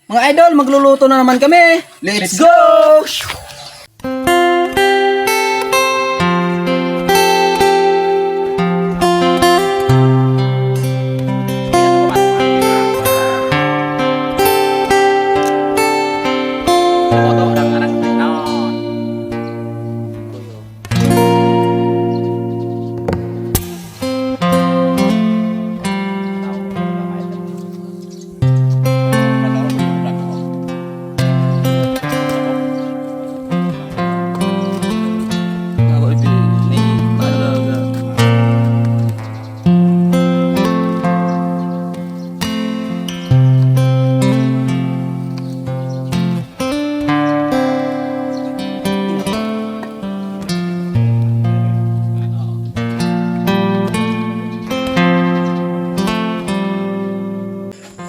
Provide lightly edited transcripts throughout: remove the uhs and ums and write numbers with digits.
Mga idol, magluluto na naman kami. Let's go!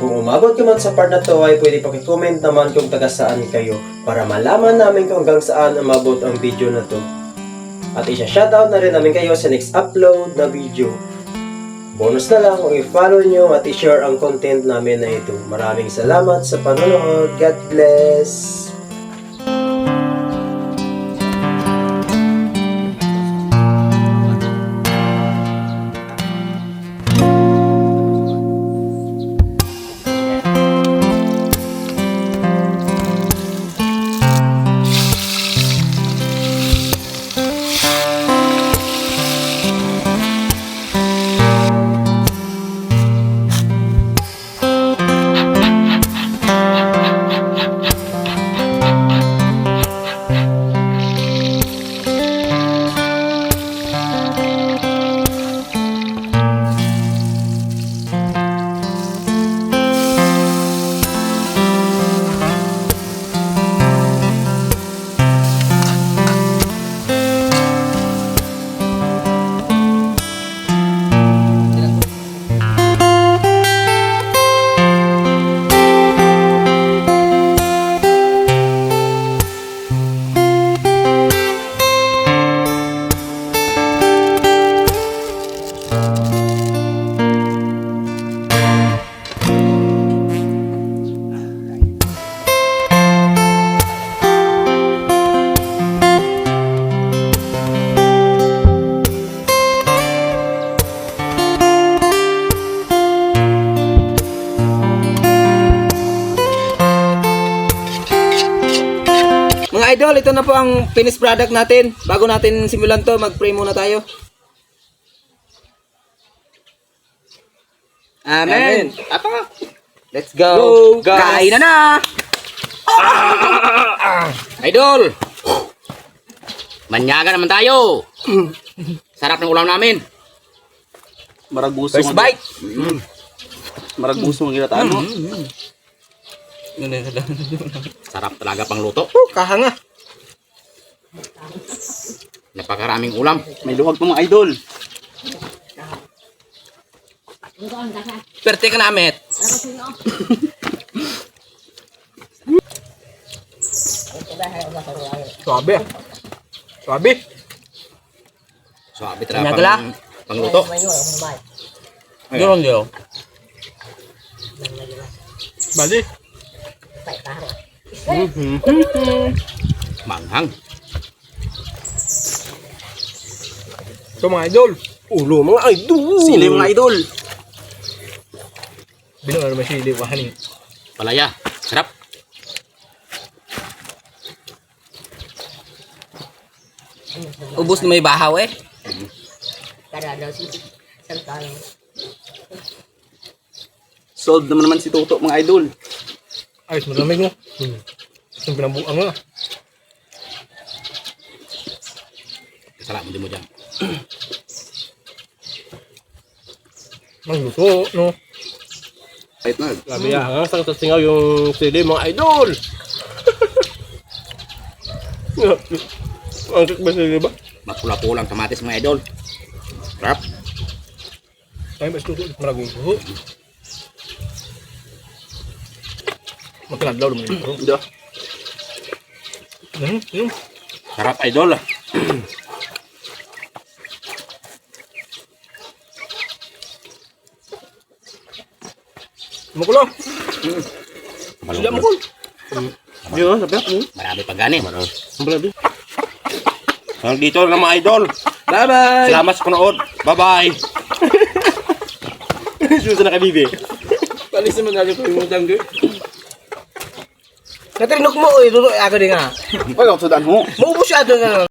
Kung umabot ka man sa part na to ay pwede paki-comment naman kung taga saan kayo para malaman namin kung hanggang saan umabot ang video na to. At isa-shoutout na rin namin kayo sa next upload na video. Bonus na lang kung i-follow nyo at i-share ang content namin na ito. Maraming salamat sa panonood. God bless! Mga idol, ito na po ang finished product natin. Bago natin simulan to, mag-pray muna tayo. Amen. Apa? Let's go. Kain na. Idol! Manyaga naman tayo! Sarap ng ulam namin. Maraguso First bite. Maraguso ang ginataan mo. Sarap talaga pang luto. Kahanga. Napakaraming ulam. May luwag pa mga idol. Perte ka na, Amet. Suabe. Suabe. Suabe talaga Nagala. pang luto. Doon diyo. Bali. Manghang. Ito mga idol. Ulo mga idol. Sili mga idol. Bilang ano masili ko haning. Palaya. Sarap. Ubus na may bahaw eh. Solve naman si Toto mga idol. Ayos mo lamig mo. Yung pinabuang mo. Sarap mo din mo dyan. Mangluto, no? Kahit na. Sabi ya, hanggang sa singaw yung sili mga idol. Ang ba sili ba? Mapula-pulang kamatis mga idol. Sarap. Ay, mas tuto, maragong tuho. Magkaladlaw naman yung tuho. Hindi. Sarap idol. Makulo. Sila mo. Yun, sabi ako. Marami pa gani. Hanggang dito na mga idol. Bye-bye! Salamat sa panood. Bye-bye. Susunod na kay Bibi. Palis naman natin ko yung utang doon. Katrinok mo, duro ako din nga. Wala akong sudan mo. Maubos siya doon nga.